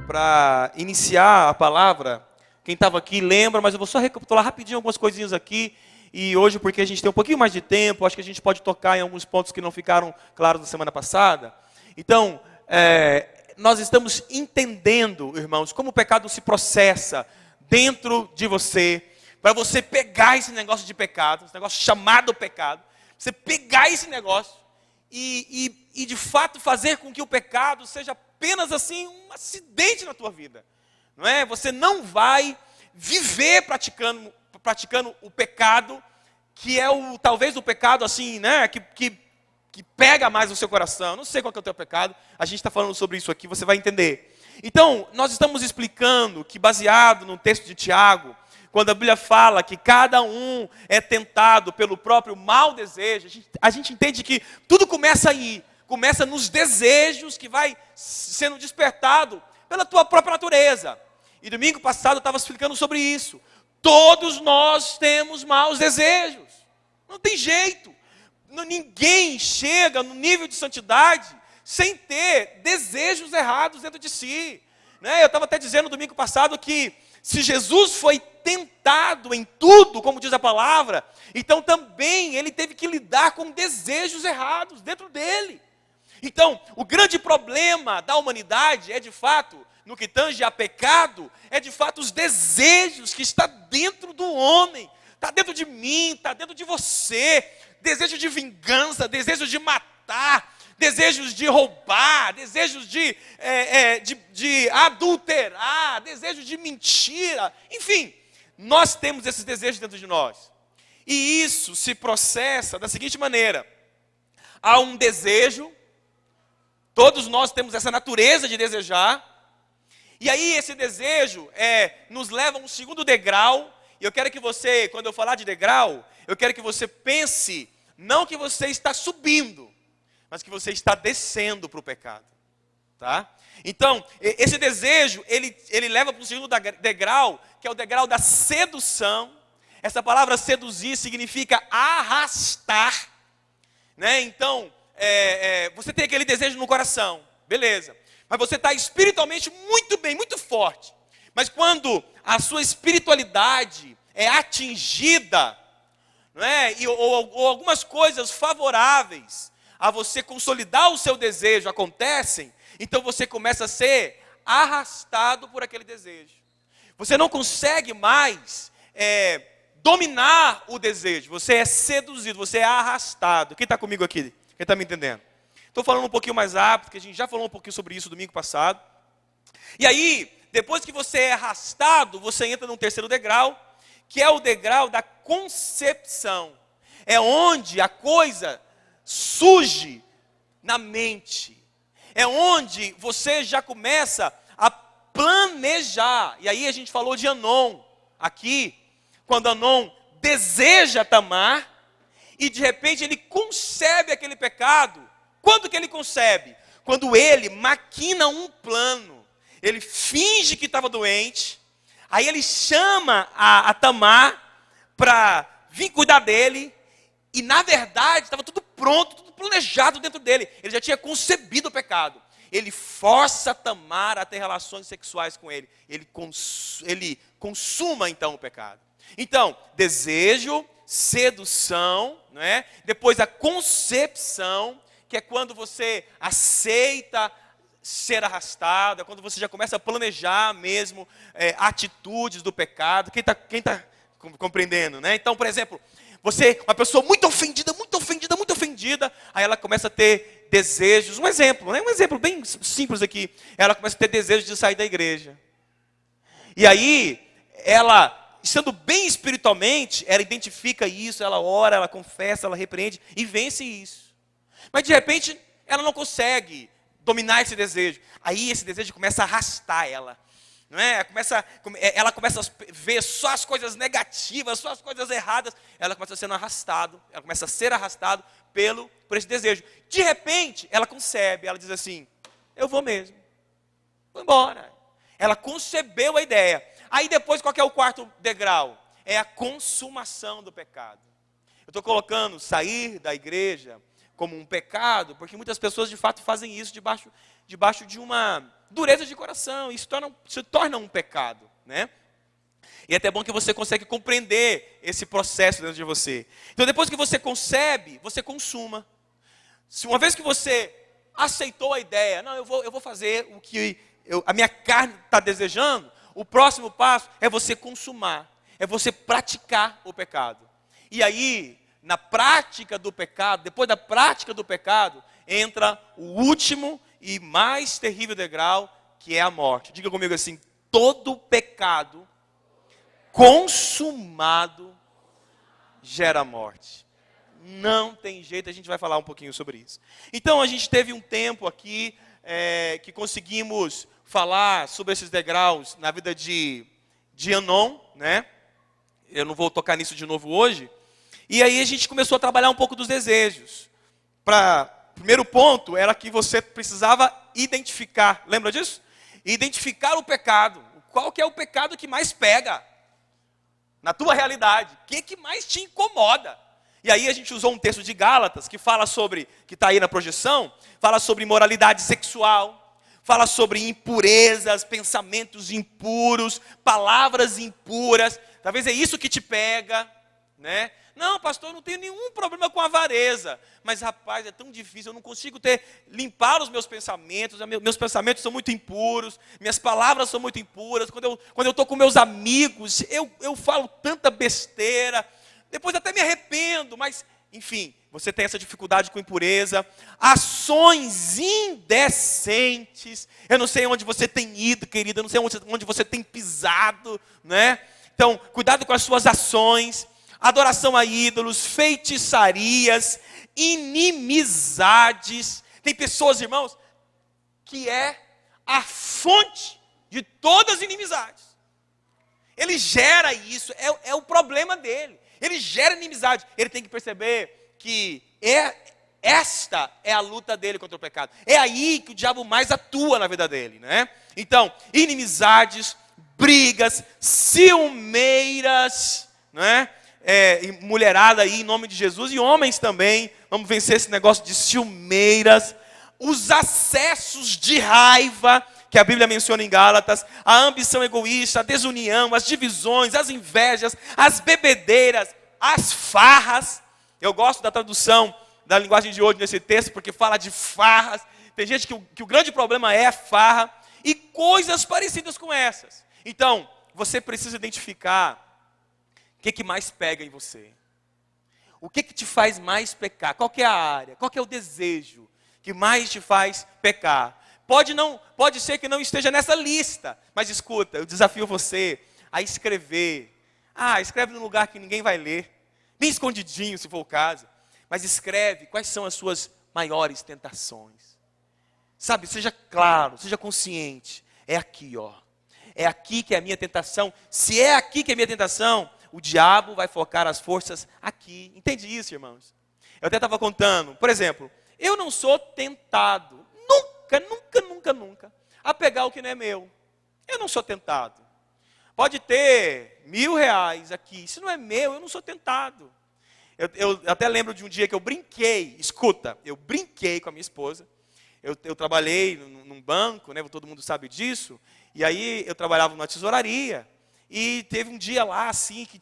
para iniciar a palavra, quem estava aqui lembra, mas eu vou só recapitular rapidinho algumas coisinhas aqui. E hoje, porque a gente tem um pouquinho mais de tempo, acho que a gente pode tocar em alguns pontos que não ficaram claros na semana passada. Então, nós estamos entendendo, irmãos, como o pecado se processa dentro de você, para você pegar esse negócio de pecado, esse negócio chamado pecado, você pegar esse negócio e de fato fazer com que o pecado seja apenas assim um acidente na tua vida. Não é? Você não vai viver praticando o pecado, que é talvez o pecado assim, né, que pega mais no seu coração. Não sei qual que é o teu pecado, a gente está falando sobre isso aqui, você vai entender. Então, nós estamos explicando que, baseado no texto de Tiago, quando a Bíblia fala que cada um é tentado pelo próprio mau desejo, a gente entende que tudo começa aí, começa nos desejos que vai sendo despertado pela tua própria natureza. E domingo passado eu estava explicando sobre isso. Todos nós temos maus desejos. Não tem jeito. Ninguém chega no nível de santidade sem ter desejos errados dentro de si. Eu estava até dizendo domingo passado que se Jesus foi tentado em tudo, como diz a palavra, então também ele teve que lidar com desejos errados dentro dele. Então, o grande problema da humanidade é de fato, no que tange a pecado, é de fato os desejos que está dentro do homem, está dentro de mim, está dentro de você, desejo de vingança, desejos de matar, desejos de roubar, desejos de adulterar, desejos de mentira, enfim, nós temos esses desejos dentro de nós. E isso se processa da seguinte maneira: há um desejo, todos nós temos essa natureza de desejar, e aí esse desejo nos leva a um segundo degrau. E eu quero que você, quando eu falar de degrau, eu quero que você pense, não que você está subindo, mas que você está descendo para o pecado, tá? Então, esse desejo, ele leva para um segundo degrau, que é o degrau da sedução. Essa palavra seduzir significa arrastar, né? Então, você tem aquele desejo no coração, beleza. Mas você está espiritualmente muito bem, muito forte. Mas quando a sua espiritualidade é atingida, não é? Ou algumas coisas favoráveis a você consolidar o seu desejo acontecem, então você começa a ser arrastado por aquele desejo. Você não consegue mais dominar o desejo, você é seduzido, você é arrastado. Quem está comigo aqui? Quem está me entendendo? Estou falando um pouquinho mais rápido, porque a gente já falou um pouquinho sobre isso domingo passado. E aí, depois que você é arrastado, você entra num terceiro degrau, que é o degrau da concepção. É onde a coisa surge na mente. É onde você já começa a planejar. E aí a gente falou de Anon aqui, quando Anon deseja Tamar, e de repente ele concebe aquele pecado. Quando que ele concebe? Quando ele maquina um plano. Ele finge que estava doente, aí ele chama a Tamar para vir cuidar dele, e na verdade estava tudo pronto, tudo planejado dentro dele. Ele já tinha concebido o pecado. Ele força Tamar a ter relações sexuais com ele. Ele consuma então o pecado. Então, desejo, sedução, não é? Depois a concepção, que é quando você aceita ser arrastado, é quando você já começa a planejar mesmo atitudes do pecado. Quem tá compreendendo, né? Então, por exemplo, uma pessoa muito ofendida, aí ela começa a ter desejos. Um exemplo bem simples aqui. Ela começa a ter desejos de sair da igreja. E aí, ela, estando bem espiritualmente, ela identifica isso, ela ora, ela confessa, ela repreende e vence isso. Mas de repente, ela não consegue dominar esse desejo. Aí esse desejo começa a arrastar ela. Não é? Ela começa a ver só as coisas negativas, só as coisas erradas. Ela começa a ser arrastado por esse desejo. De repente, ela concebe, ela diz assim: eu vou mesmo, vou embora. Ela concebeu a ideia. Aí depois, qual que é o quarto degrau? É a consumação do pecado. Eu estou colocando sair da igreja como um pecado, porque muitas pessoas de fato fazem isso debaixo de uma dureza de coração. Isso se torna um pecado, né? E é até bom que você consegue compreender esse processo dentro de você. Então, depois que você concebe, você consuma. Se uma vez que você aceitou a ideia, não, eu vou fazer o que a minha carne está desejando, o próximo passo é você consumar, é você praticar o pecado. E aí, na prática do pecado, depois da prática do pecado, entra o último e mais terrível degrau, que é a morte. Diga comigo assim: todo pecado consumado gera morte. Não tem jeito, a gente vai falar um pouquinho sobre isso. Então, a gente teve um tempo aqui que conseguimos falar sobre esses degraus na vida de Anon, né? Eu não vou tocar nisso de novo hoje. E aí a gente começou a trabalhar um pouco dos desejos. Primeiro ponto era que você precisava identificar, lembra disso? Identificar o pecado. Qual que é o pecado que mais pega na tua realidade? O que mais te incomoda? E aí a gente usou um texto de Gálatas que fala sobre, que está aí na projeção, fala sobre imoralidade sexual, fala sobre impurezas, pensamentos impuros, palavras impuras. Talvez é isso que te pega, né? Não, pastor, eu não tenho nenhum problema com avareza. Mas, rapaz, é tão difícil, eu não consigo limpar os meus pensamentos. Meus pensamentos são muito impuros, minhas palavras são muito impuras. Quando eu estou com meus amigos, eu falo tanta besteira. Depois até me arrependo, mas, enfim, você tem essa dificuldade com impureza. Ações indecentes. Eu não sei onde você tem ido, querida, eu não sei onde você tem pisado, né? Então, cuidado com as suas ações. Adoração a ídolos, feitiçarias, inimizades. Tem pessoas, irmãos, que é a fonte de todas as inimizades. Ele gera isso, é o problema dele. Ele gera inimizade. Ele tem que perceber que esta é a luta dele contra o pecado. É aí que o diabo mais atua na vida dele, né? Então, inimizades, brigas, ciumeiras, né? Mulherada aí em nome de Jesus, e homens também, vamos vencer esse negócio de ciumeiras, os acessos de raiva, que a Bíblia menciona em Gálatas, a ambição egoísta, a desunião, as divisões, as invejas, as bebedeiras, as farras. Eu gosto da tradução da linguagem de hoje nesse texto, porque fala de farras. Tem gente que o grande problema é a farra, e coisas parecidas com essas. Então, você precisa identificar o que mais pega em você? O que te faz mais pecar? Qual que é a área? Qual que é o desejo que mais te faz pecar? Pode ser que não esteja nessa lista, mas escuta, eu desafio você a escrever. Escreve num lugar que ninguém vai ler, bem escondidinho se for o caso, mas escreve quais são as suas maiores tentações. Sabe, seja claro, seja consciente. É aqui, ó. É aqui que é a minha tentação. Se é aqui que é a minha tentação, o diabo vai focar as forças aqui. Entende isso, irmãos? Eu até estava contando, por exemplo, eu não sou tentado, nunca, a pegar o que não é meu. Eu não sou tentado. Pode ter R$1.000 aqui, se não é meu, eu não sou tentado. Eu até lembro de um dia que eu brinquei, escuta, eu brinquei com a minha esposa. Eu trabalhei num banco, né, todo mundo sabe disso, e aí eu trabalhava numa tesouraria. E teve um dia lá, assim, que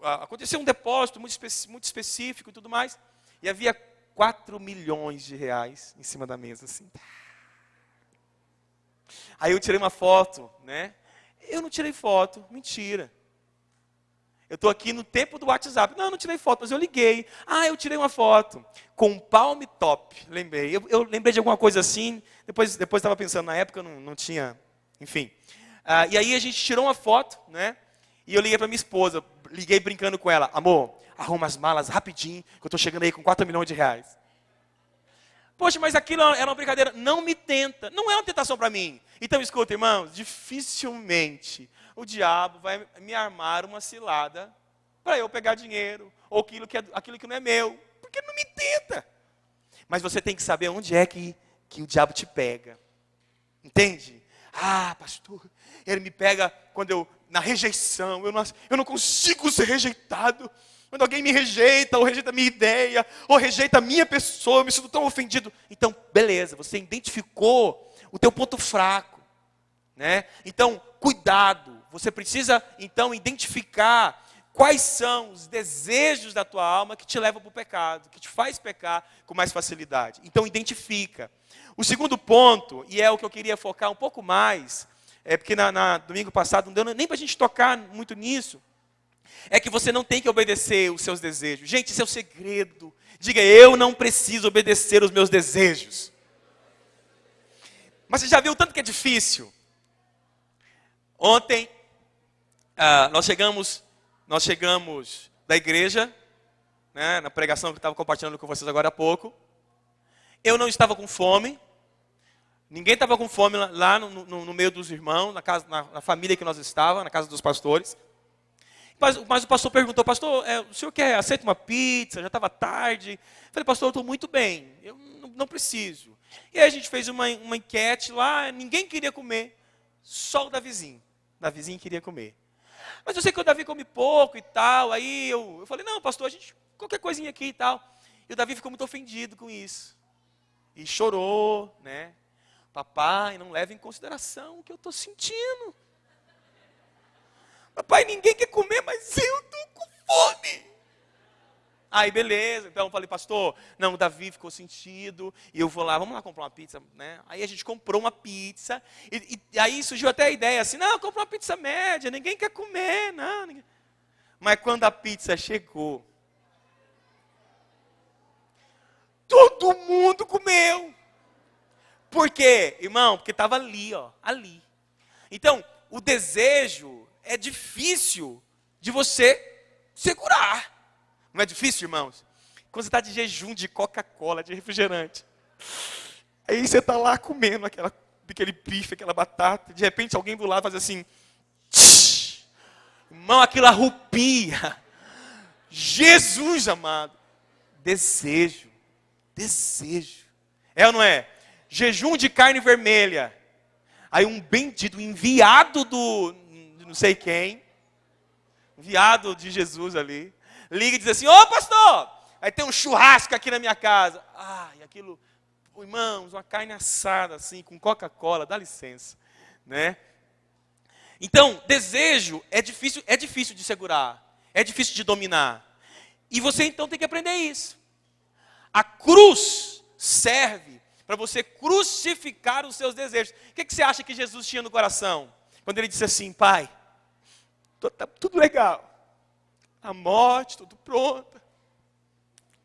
aconteceu um depósito muito específico e tudo mais. E havia R$4 milhões em cima da mesa, assim. Aí eu tirei uma foto, né? Eu não tirei foto, mentira. Eu estou aqui no tempo do WhatsApp. Não tirei foto, mas eu liguei. Eu tirei uma foto com um palm top, lembrei. Eu lembrei de alguma coisa assim, depois estava pensando, na época eu não tinha, enfim. E aí a gente tirou uma foto, né? E eu liguei para minha esposa, liguei brincando com ela. Amor, arruma as malas rapidinho, que eu estou chegando aí com R$4 milhões. Poxa, mas aquilo era uma brincadeira. Não me tenta, não é uma tentação para mim. Então escuta, irmãos, dificilmente o diabo vai me armar uma cilada para eu pegar dinheiro, ou aquilo que não é meu, porque não me tenta. Mas você tem que saber onde é que o diabo te pega. Entende? Pastor, ele me pega quando na rejeição, eu não consigo ser rejeitado. Quando alguém me rejeita, ou rejeita a minha ideia, ou rejeita a minha pessoa, eu me sinto tão ofendido. Então, beleza, você identificou o teu ponto fraco, né? Então, cuidado. Você precisa, então, identificar quais são os desejos da tua alma que te levam para o pecado, que te faz pecar com mais facilidade. Então, identifica. O segundo ponto, e é o que eu queria focar um pouco mais, porque domingo passado não deu nem para a gente tocar muito nisso, é que você não tem que obedecer os seus desejos. Gente, isso é o segredo. Diga, eu não preciso obedecer os meus desejos. Mas você já viu o tanto que é difícil? Ontem, nós chegamos da igreja, né, na pregação que eu estava compartilhando com vocês agora há pouco. Eu não estava com fome. Ninguém estava com fome lá no meio dos irmãos, na família que nós estávamos, na casa dos pastores. Mas o pastor perguntou, pastor, o senhor aceita uma pizza? Já estava tarde. Eu falei, pastor, eu estou muito bem, eu não preciso. E aí a gente fez uma enquete lá, ninguém queria comer, só o Davizinho. O Davizinho queria comer. Mas eu sei que o Davi come pouco e tal, aí eu falei, não, pastor, a gente, qualquer coisinha aqui e tal. E o Davi ficou muito ofendido com isso. E chorou, né? Papai, não leva em consideração o que eu estou sentindo. Papai, ninguém quer comer, mas eu estou com fome. Aí, beleza. Então, eu falei, pastor, não, o Davi ficou sentido. E eu vou lá, vamos lá comprar uma pizza, né? Aí a gente comprou uma pizza. E aí surgiu até a ideia assim, não, compra uma pizza média, ninguém quer comer, não. Ninguém... Mas quando a pizza chegou, todo mundo comeu. Por quê, irmão? Porque estava ali, ó, ali. Então, o desejo é difícil de você segurar. Não é difícil, irmãos? Quando você está de jejum de Coca-Cola, de refrigerante. Aí você está lá comendo aquele bife, aquela batata. De repente alguém do lado faz assim. Tsh, irmão, aquilo arrupia. Jesus amado. Desejo. Desejo. É ou não é? Jejum de carne vermelha. Aí um bendito, enviado do não sei quem, enviado de Jesus ali, liga e diz assim, ô pastor, aí tem um churrasco aqui na minha casa. E aquilo, irmãos, uma carne assada assim, com Coca-Cola, dá licença, né? Então, desejo é difícil de segurar, é difícil de dominar. E você então tem que aprender isso. A cruz serve para você crucificar os seus desejos. O que você acha que Jesus tinha no coração? Quando ele disse assim, pai, está tudo legal. A morte, tudo pronta.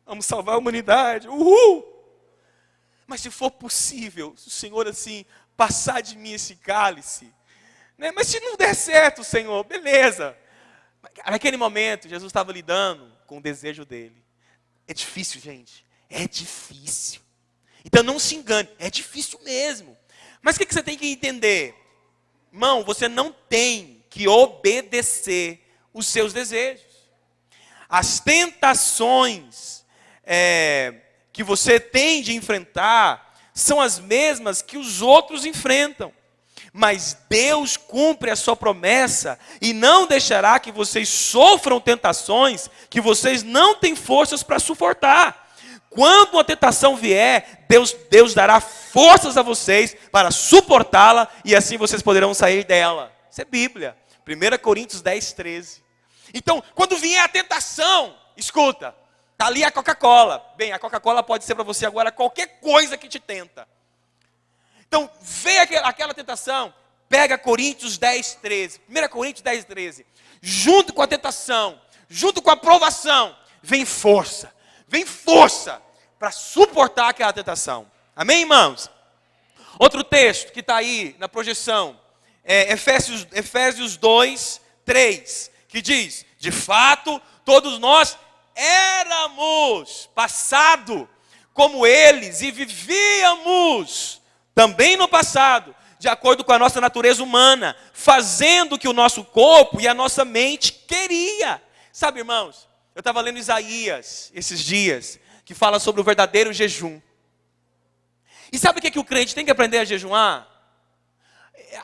Vamos salvar a humanidade. Uhul! Mas se for possível, se o Senhor assim, passar de mim esse cálice. Né? Mas se não der certo, Senhor, beleza. Naquele momento, Jesus estava lidando com o desejo dele. É difícil, gente. É difícil. Então não se engane, é difícil mesmo. Mas o que você tem que entender? Irmão, você não tem que obedecer os seus desejos. As tentações que você tem de enfrentar são as mesmas que os outros enfrentam. Mas Deus cumpre a sua promessa e não deixará que vocês sofram tentações que vocês não têm forças para suportar. Quando uma tentação vier, Deus dará forças a vocês para suportá-la e assim vocês poderão sair dela. Isso é Bíblia. 1 Coríntios 10, 13. Então, quando vier a tentação, escuta, está ali a Coca-Cola. Bem, a Coca-Cola pode ser para você agora qualquer coisa que te tenta. Então, vem aquela tentação, pega Coríntios 10, 13. 1 Coríntios 10, 13. Junto com a tentação, junto com a provação, vem força para suportar aquela tentação. Amém, irmãos? Outro texto que está aí na projeção é Efésios 2, 3, que diz, de fato, todos nós éramos passado como eles e vivíamos também no passado, de acordo com a nossa natureza humana, fazendo o que o nosso corpo e a nossa mente queria. Sabe, irmãos, eu estava lendo Isaías esses dias, que fala sobre o verdadeiro jejum. E sabe o que o crente tem que aprender a jejuar?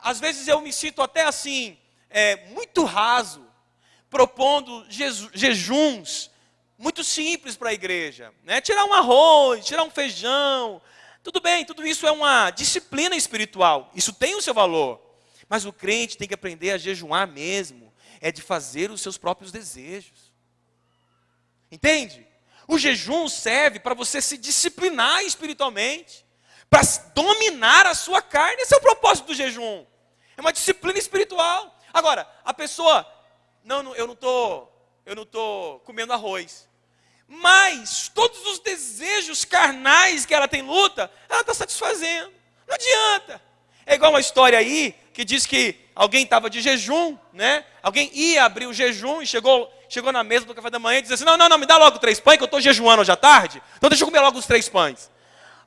Às vezes eu me sinto até assim, muito raso, propondo jejuns muito simples para a igreja. Né? Tirar um arroz, tirar um feijão. Tudo bem, tudo isso é uma disciplina espiritual. Isso tem o seu valor. Mas o crente tem que aprender a jejuar mesmo. É de fazer os seus próprios desejos. Entende? O jejum serve para você se disciplinar espiritualmente. Para dominar a sua carne. Esse é o propósito do jejum. É uma disciplina espiritual. Agora, a pessoa... Não, eu não estou comendo arroz. Mas todos os desejos carnais que ela tem luta, ela está satisfazendo. Não adianta. É igual uma história aí, que diz que alguém estava de jejum, né? Alguém ia abrir o jejum e chegou na mesa do café da manhã e disse assim, não, me dá logo 3 pães, que eu estou jejuando hoje à tarde. Então deixa eu comer logo os 3 pães.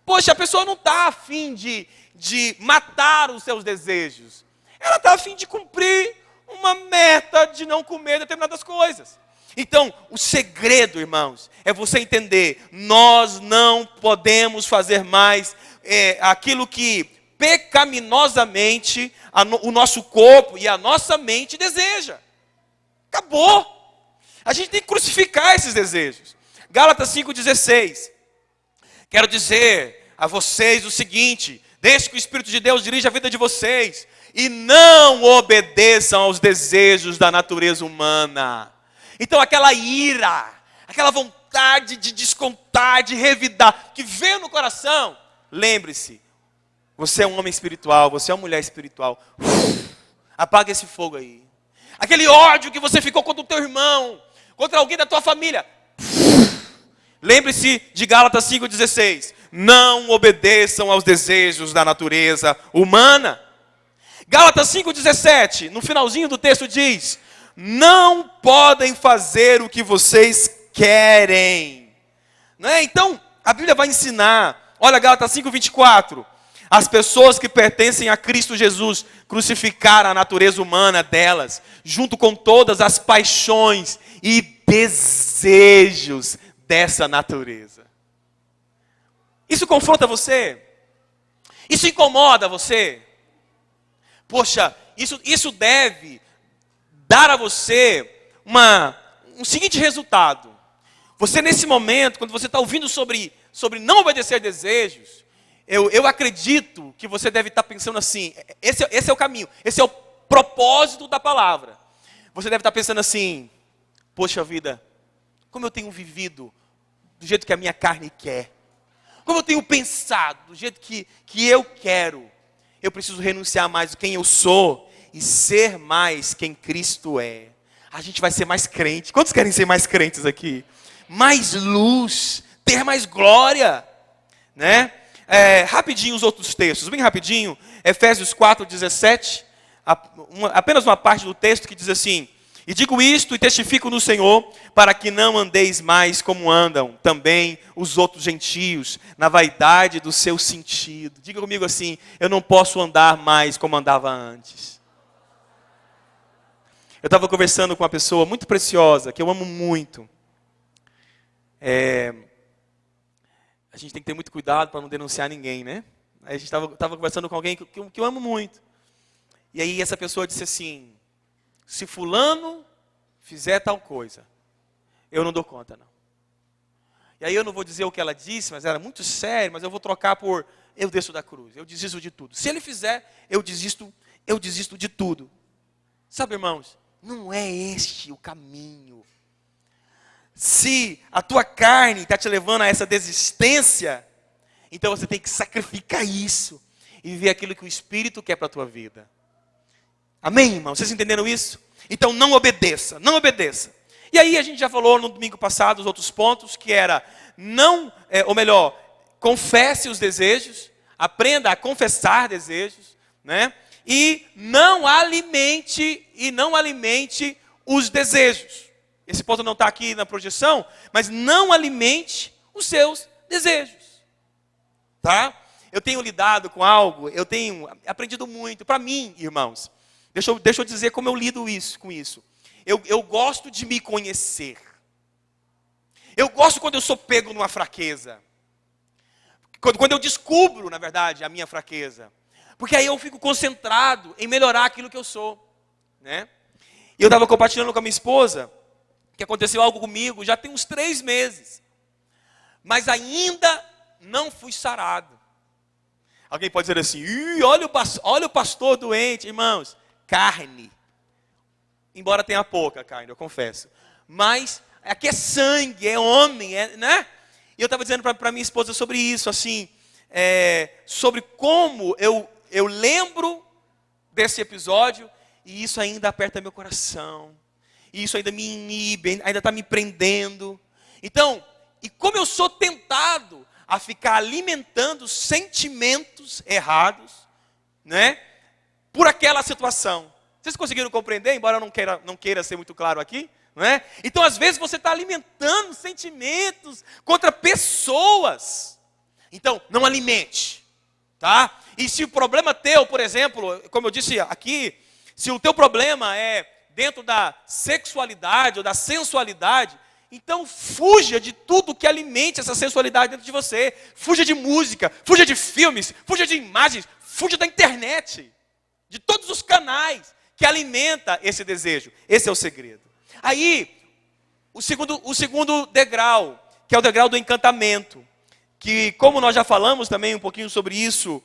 Poxa, a pessoa não está afim de matar os seus desejos. Ela está afim de cumprir uma meta de não comer determinadas coisas. Então, o segredo, irmãos, é você entender, nós não podemos fazer mais aquilo que pecaminosamente o nosso corpo e a nossa mente deseja. Acabou. A gente tem que crucificar esses desejos. Gálatas 5,16. Quero dizer a vocês o seguinte, deixe que o Espírito de Deus dirija a vida de vocês e não obedeçam aos desejos da natureza humana. Então aquela ira, aquela vontade de descontar, de revidar, que veio no coração, lembre-se, você é um homem espiritual, você é uma mulher espiritual. Apaga esse fogo aí. Aquele ódio que você ficou contra o teu irmão, contra alguém da tua família. Lembre-se de Gálatas 5,16. Não obedeçam aos desejos da natureza humana. Gálatas 5,17, no finalzinho do texto diz, não podem fazer o que vocês querem. Não é? Então, a Bíblia vai ensinar, olha Gálatas 5,24, as pessoas que pertencem a Cristo Jesus crucificaram a natureza humana delas, junto com todas as paixões e desejos dessa natureza. Isso confronta você? Isso incomoda você? Poxa, isso deve dar a você um seguinte resultado. Você nesse momento, quando você está ouvindo sobre não obedecer desejos, eu acredito que você deve estar pensando assim, esse é o caminho, esse é o propósito da palavra. Você deve estar pensando assim, poxa vida, como eu tenho vivido do jeito que a minha carne quer. Como eu tenho pensado do jeito que eu quero. Eu preciso renunciar mais do quem eu sou e ser mais quem Cristo é. A gente vai ser mais crente. Quantos querem ser mais crentes aqui? Mais luz, ter mais glória, né? Rapidinho os outros textos, bem rapidinho. Efésios 4:17, apenas uma parte do texto que diz assim: e digo isto e testifico no Senhor, para que não andeis mais como andam também os outros gentios, na vaidade do seu sentido. Diga comigo assim, eu não posso andar mais como andava antes. Eu estava conversando com uma pessoa muito preciosa, que eu amo muito. A gente tem que ter muito cuidado para não denunciar ninguém, né? Aí a gente estava conversando com alguém que eu amo muito. E aí essa pessoa disse assim, se fulano fizer tal coisa, eu não dou conta não. E aí eu não vou dizer o que ela disse, mas era muito sério, mas eu vou trocar por, eu desço da cruz, eu desisto de tudo. Se ele fizer, eu desisto de tudo. Sabe, irmãos, não é este o caminho. Se a tua carne está te levando a essa desistência, então você tem que sacrificar isso e viver aquilo que o Espírito quer para a tua vida. Amém, irmão? Vocês entenderam isso? Então não obedeça, não obedeça. E aí a gente já falou no domingo passado os outros pontos, que era confesse os desejos, aprenda a confessar desejos, né? E não alimente os desejos. Esse ponto não está aqui na projeção, mas não alimente os seus desejos. Tá? Eu tenho lidado com algo, eu tenho aprendido muito. Para mim, irmãos, deixa eu dizer como eu lido com isso. Eu gosto de me conhecer. Eu gosto quando eu sou pego numa fraqueza. Quando eu descubro, na verdade, a minha fraqueza. Porque aí eu fico concentrado em melhorar aquilo que eu sou. Né? E eu estava compartilhando com a minha esposa que aconteceu algo comigo já tem uns 3 meses. Mas ainda não fui sarado. Alguém pode dizer assim, olha o pastor doente. Irmãos, carne. Embora tenha pouca carne, eu confesso. Mas aqui é sangue, é homem, né? E eu estava dizendo para minha esposa sobre isso, assim, sobre como eu lembro desse episódio e isso ainda aperta meu coração. E isso ainda me inibe, ainda está me prendendo. Então, e como eu sou tentado a ficar alimentando sentimentos errados, né? Por aquela situação. Vocês conseguiram compreender? Embora eu não queira ser muito claro aqui, não é? Então, às vezes, você está alimentando sentimentos contra pessoas. Então, não alimente, tá? E se o problema teu, por exemplo, como eu disse aqui, se o teu problema é dentro da sexualidade ou da sensualidade, então fuja de tudo que alimente essa sensualidade dentro de você. Fuja de música, fuja de filmes, fuja de imagens, fuja da internet, de todos os canais que alimenta esse desejo. Esse é o segredo. Aí, o segundo degrau, que é o degrau do encantamento, que como nós já falamos também um pouquinho sobre isso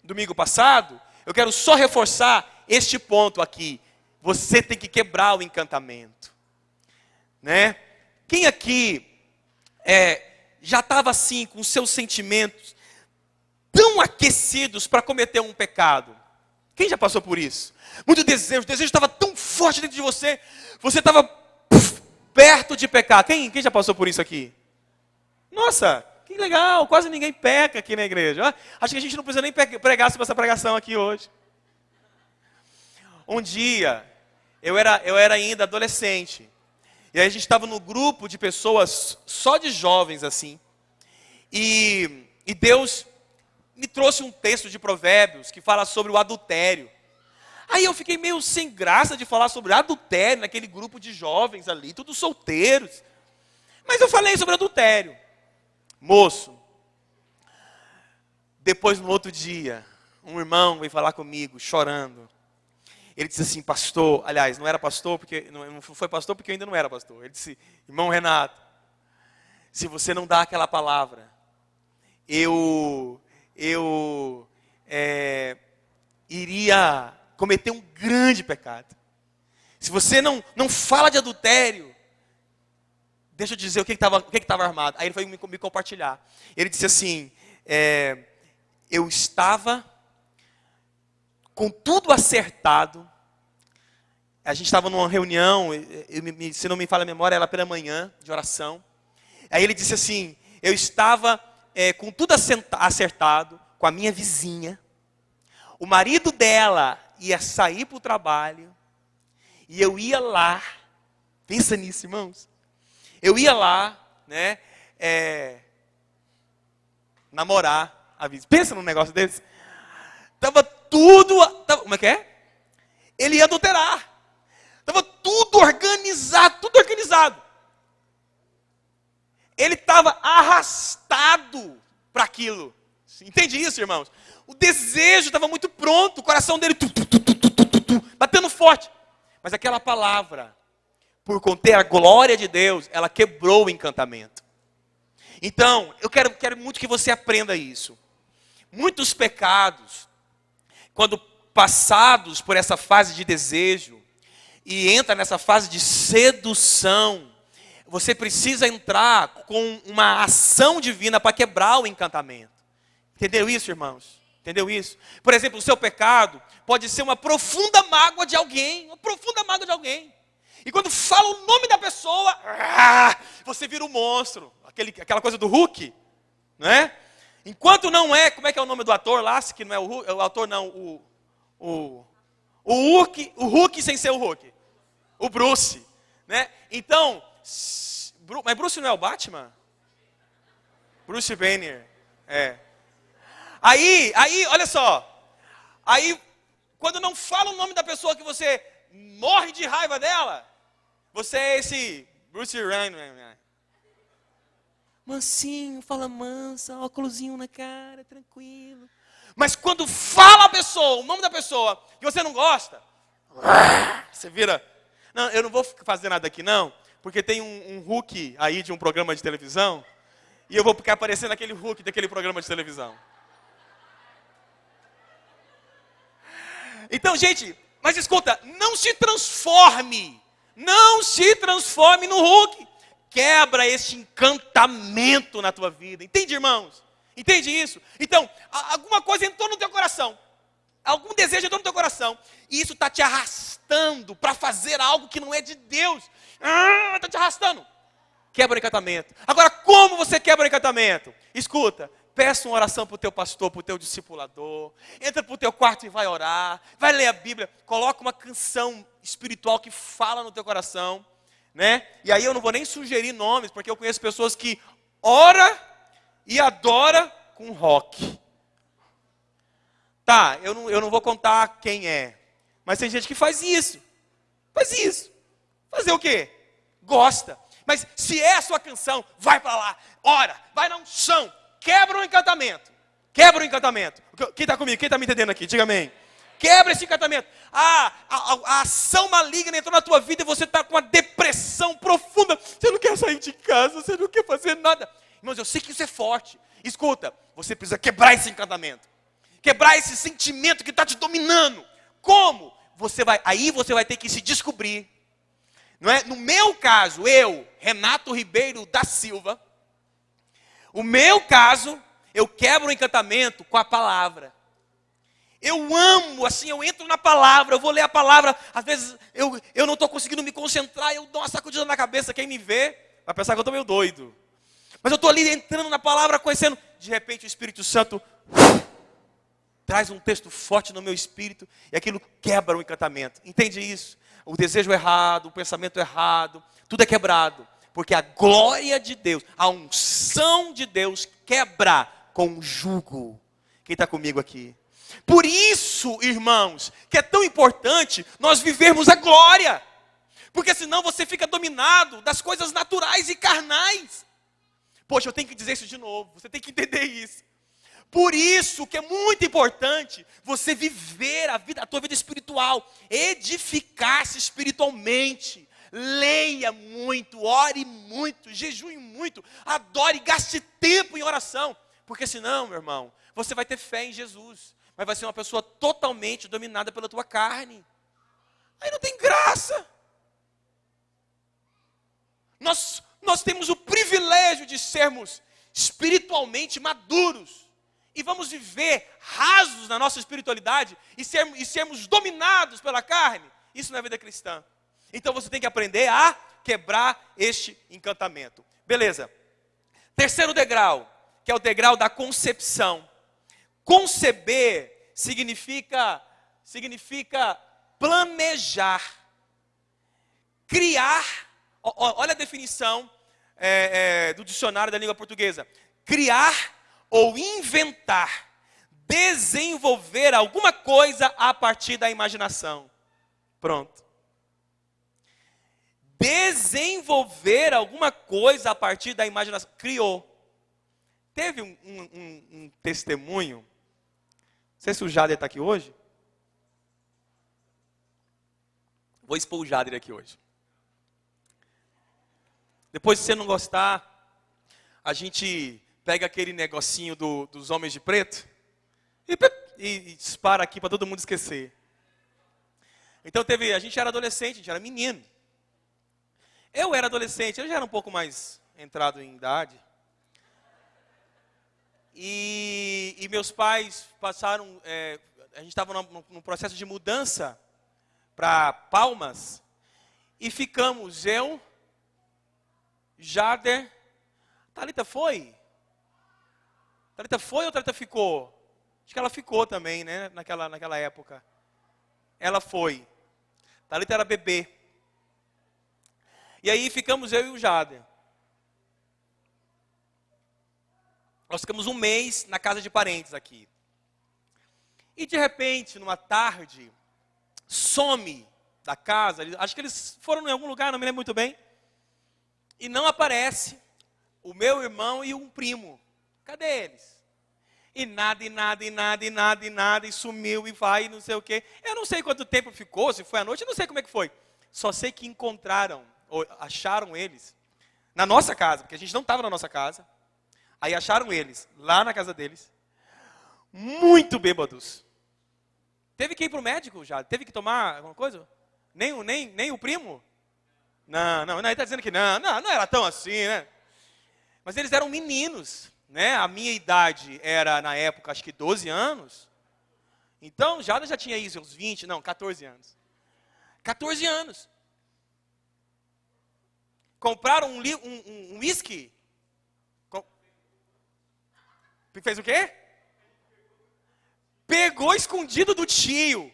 domingo passado, eu quero só reforçar este ponto aqui. Você tem que quebrar o encantamento. Né? Quem aqui já estava assim, com seus sentimentos tão aquecidos para cometer um pecado? Quem já passou por isso? Muito desejo, o desejo estava tão forte dentro de você, você estava perto de pecar. Quem já passou por isso aqui? Nossa, que legal, quase ninguém peca aqui na igreja. Acho que a gente não precisa nem pregar sobre essa pregação aqui hoje. Um dia, eu era ainda adolescente, e aí a gente estava no grupo de pessoas, só de jovens assim, e Deus me trouxe um texto de Provérbios que fala sobre o adultério. Aí eu fiquei meio sem graça de falar sobre adultério naquele grupo de jovens ali, todos solteiros. Mas eu falei sobre adultério. Moço, depois no outro dia, um irmão veio falar comigo, chorando. Ele disse assim, pastor, aliás, não era pastor, não foi pastor porque eu ainda não era pastor. Ele disse, irmão Renato, se você não dá aquela palavra, eu iria cometer um grande pecado. Se você não fala de adultério, deixa eu dizer o que estava armado. Aí ele foi me compartilhar. Ele disse assim, eu estava com tudo acertado. A gente estava numa reunião, se não me falha a memória, era pela manhã, de oração. Aí ele disse assim, eu estava com tudo acertado, com a minha vizinha. O marido dela ia sair para o trabalho, e eu ia lá, pensa nisso, irmãos. Eu ia lá, né, namorar a vizinha. Pensa num negócio desse. Tava tudo, como é que é? Ele ia adulterar. Estava tudo organizado. Ele estava arrastado para aquilo. Entende isso, irmãos? O desejo estava muito pronto, o coração dele batendo forte. Mas aquela palavra, por conter a glória de Deus, ela quebrou o encantamento. Então, eu quero muito que você aprenda isso. Muitos pecados, quando passados por essa fase de desejo, e entra nessa fase de sedução, você precisa entrar com uma ação divina para quebrar o encantamento. Entendeu isso, irmãos? Entendeu isso? Por exemplo, o seu pecado pode ser uma profunda mágoa de alguém. E quando fala o nome da pessoa, você vira um monstro. Aquela coisa do Hulk, né? Enquanto não é, como é que é o nome do ator lá? Que não é o ator não, o Hulk sem ser o Hulk. O Bruce, né? Então, mas Bruce não é o Batman? Bruce Banner, Aí, olha só. Aí, quando não fala o nome da pessoa que você morre de raiva dela, você é esse Bruce Banner. Mansinho, fala mansa, óculosinho na cara, tranquilo. Mas quando fala a pessoa, o nome da pessoa, que você não gosta, você vira... Não, eu não vou fazer nada aqui não, porque tem um Hulk aí de um programa de televisão, e eu vou ficar aparecendo aquele Hulk daquele programa de televisão. Então, gente, mas escuta, não se transforme no Hulk. Quebra esse encantamento na tua vida. Entende, irmãos? Entende isso? Então, alguma coisa entrou no teu coração. Algum desejo entrou no teu coração. E isso está te arrastando para fazer algo que não é de Deus. Está te arrastando. Quebra o encantamento. Agora, como você quebra o encantamento? Escuta, peça uma oração para o teu pastor, para o teu discipulador. Entra para o teu quarto e vai orar. Vai ler a Bíblia. Coloca uma canção espiritual que fala no teu coração. Né? E aí eu não vou nem sugerir nomes, porque eu conheço pessoas que ora e adora com rock. Tá, eu não vou contar quem é. Mas tem gente que faz isso. Faz isso. Fazer o quê? Gosta. Mas se é a sua canção, vai para lá. Ora, vai na unção. Quebra o encantamento. Quebra o encantamento. Quem está comigo? Quem está me entendendo aqui? Diga amém. Quebra esse encantamento. A ação maligna entrou na tua vida e você está com uma depressão profunda. Você não quer sair de casa, você não quer fazer nada. Irmãos, eu sei que isso é forte. Escuta, você precisa quebrar esse encantamento. Quebrar esse sentimento que está te dominando. Como? Aí você vai ter que se descobrir. Não é? No meu caso, eu, Renato Ribeiro da Silva, o meu caso, eu quebro o encantamento com a palavra. Eu amo, assim, eu entro na palavra, eu vou ler a palavra, às vezes eu não estou conseguindo me concentrar, eu dou uma sacudida na cabeça, quem me vê vai pensar que eu estou meio doido. Mas eu estou ali entrando na palavra, conhecendo, de repente o Espírito Santo traz um texto forte no meu espírito, e aquilo quebra o encantamento. Entende isso? O desejo errado, o pensamento errado, tudo é quebrado. Porque a glória de Deus, a unção de Deus quebra com o jugo. Quem está comigo aqui? Por isso, irmãos, que é tão importante nós vivermos a glória. Porque senão você fica dominado das coisas naturais e carnais. Poxa, eu tenho que dizer isso de novo, você tem que entender isso. Por isso que é muito importante você viver a tua vida espiritual, edificar-se espiritualmente. Leia muito, ore muito, jejue muito, adore, gaste tempo em oração. Porque senão, meu irmão, você vai ter fé em Jesus, mas vai ser uma pessoa totalmente dominada pela tua carne. Aí não tem graça. Nós temos o privilégio de sermos espiritualmente maduros. E vamos viver rasos na nossa espiritualidade e sermos dominados pela carne. Isso não é vida cristã. Então você tem que aprender a quebrar este encantamento. Beleza. Terceiro degrau, que é o degrau da concepção. Conceber significa planejar, criar. Olha a definição do dicionário da língua portuguesa. Criar ou inventar, desenvolver alguma coisa a partir da imaginação. Pronto. Desenvolver alguma coisa a partir da imaginação. Criou. Teve um testemunho. Não sei se o Jader está aqui hoje. Vou expor o Jader aqui hoje. Depois, se você não gostar, a gente pega aquele negocinho dos homens de preto e dispara aqui para todo mundo esquecer. Então a gente era adolescente, a gente era menino. Eu era adolescente, eu já era um pouco mais entrado em idade. E meus pais passaram, a gente estava num processo de mudança para Palmas. E ficamos, eu, Jader, Thalita foi? Thalita foi ou Thalita ficou? Acho que ela ficou também, né? Naquela época. Ela foi. Thalita era bebê. E aí ficamos eu e o Jader. Nós ficamos um mês na casa de parentes aqui. E de repente, numa tarde, some da casa. Acho que eles foram em algum lugar, não me lembro muito bem. E não aparece o meu irmão e um primo. Cadê eles? E nada, e sumiu, e vai, e não sei o quê. Eu não sei quanto tempo ficou, se foi à noite, eu não sei como é que foi. Só sei que encontraram, ou acharam eles, na nossa casa, porque a gente não estava na nossa casa. Aí acharam eles, lá na casa deles, muito bêbados. Teve que ir para o médico já? Teve que tomar alguma coisa? Nem o primo? Não, ele está dizendo que não era tão assim, né? Mas eles eram meninos, né? A minha idade era, na época, acho que 12 anos. Então, Jada já tinha isso, uns 14 anos. 14 anos. Compraram um whisky. Fez o quê? Pegou escondido do tio.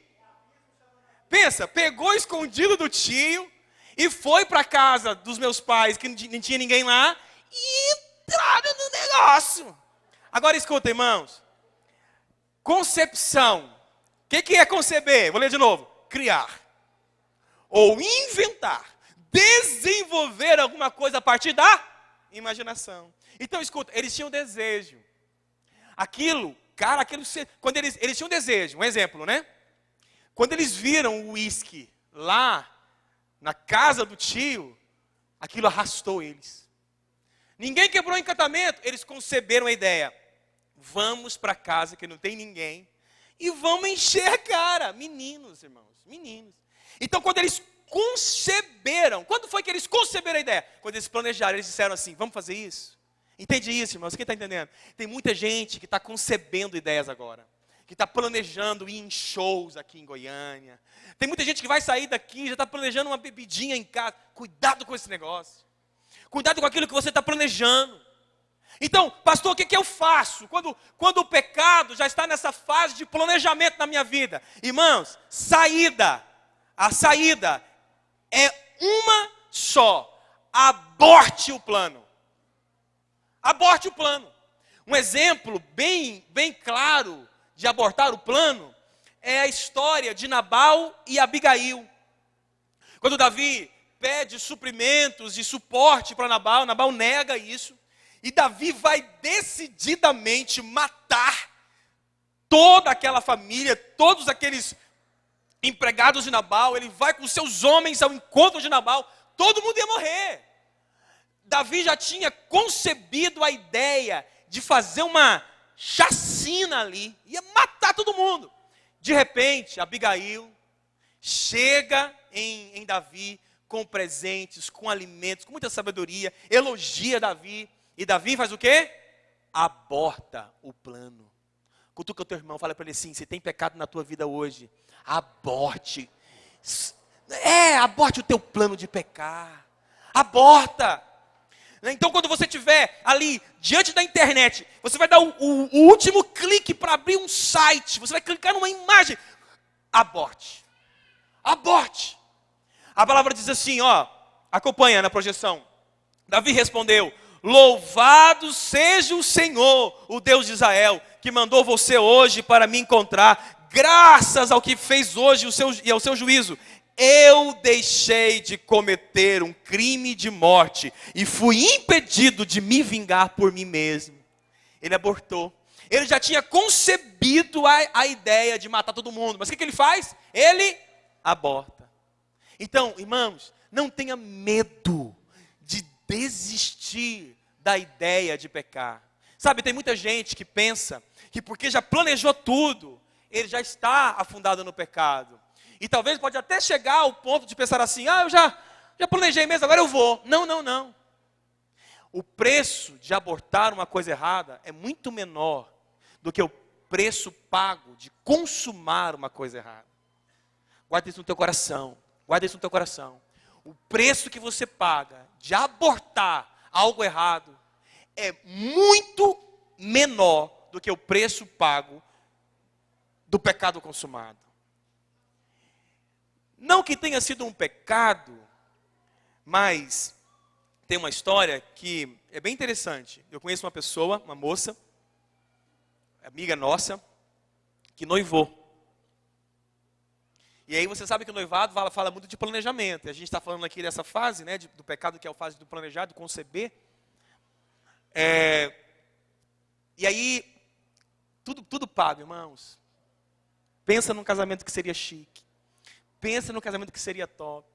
Pensa, pegou escondido do tio e foi para casa dos meus pais, que não tinha ninguém lá, e entraram no negócio. Agora escuta, irmãos. Concepção. O que é conceber? Vou ler de novo. Criar. Ou inventar. Desenvolver alguma coisa a partir da imaginação. Então escuta, eles tinham desejo. Quando eles tinham desejo, um exemplo, né? Quando eles viram o uísque lá na casa do tio, aquilo arrastou eles. Ninguém quebrou o encantamento, eles conceberam a ideia. Vamos para casa que não tem ninguém e vamos encher a cara. Meninos, irmãos, meninos. Então quando eles conceberam, quando foi que eles conceberam a ideia? Quando eles planejaram, eles disseram assim, vamos fazer isso? Entende isso, irmãos? Quem está entendendo? Tem muita gente que está concebendo ideias agora. Que está planejando ir em shows aqui em Goiânia. Tem muita gente que vai sair daqui, já está planejando uma bebidinha em casa. Cuidado com esse negócio. Cuidado com aquilo que você está planejando. Então, pastor, o que eu faço? Quando o pecado já está nessa fase de planejamento na minha vida. Irmãos, a saída é uma só. Aborte o plano. Aborte o plano. Um exemplo bem claro de abortar o plano é a história de Nabal e Abigail. Quando Davi pede suprimentos e suporte para Nabal, Nabal nega isso. E Davi vai decididamente matar toda aquela família, todos aqueles empregados de Nabal. Ele vai com seus homens ao encontro de Nabal. Todo mundo ia morrer. Davi já tinha concebido a ideia de fazer uma chacina ali. Ia matar todo mundo. De repente, Abigail chega em Davi com presentes, com alimentos, com muita sabedoria. Elogia Davi. E Davi faz o quê? Aborta o plano. Cutuca o teu irmão, fala para ele assim, se tem pecado na tua vida hoje, aborte. Aborte o teu plano de pecar. Aborta. Então quando você estiver ali, diante da internet, você vai dar o último clique para abrir um site, você vai clicar numa imagem. Aborte. Aborte. A palavra diz assim, acompanha na projeção. Davi respondeu, louvado seja o Senhor, o Deus de Israel, que mandou você hoje para me encontrar, graças ao que fez hoje e ao seu juízo. Eu deixei de cometer um crime de morte e fui impedido de me vingar por mim mesmo. Ele abortou. Ele já tinha concebido a ideia de matar todo mundo. Mas o que ele faz? Ele aborta. Então, irmãos, não tenha medo de desistir da ideia de pecar. Sabe, tem muita gente que pensa que porque já planejou tudo, ele já está afundado no pecado. E talvez pode até chegar ao ponto de pensar assim, eu já planejei mesmo, agora eu vou. Não. O preço de abortar uma coisa errada é muito menor do que o preço pago de consumar uma coisa errada. Guarda isso no teu coração. Guarda isso no teu coração. O preço que você paga de abortar algo errado é muito menor do que o preço pago do pecado consumado. Não que tenha sido um pecado, mas tem uma história que é bem interessante. Eu conheço uma pessoa, uma moça, amiga nossa, que noivou. E aí você sabe que o noivado fala muito de planejamento. E a gente está falando aqui dessa fase, né, do pecado, que é a fase do planejar, do conceber. E aí, tudo pago, irmãos. Pensa num casamento que seria chique. Pensa no casamento que seria top.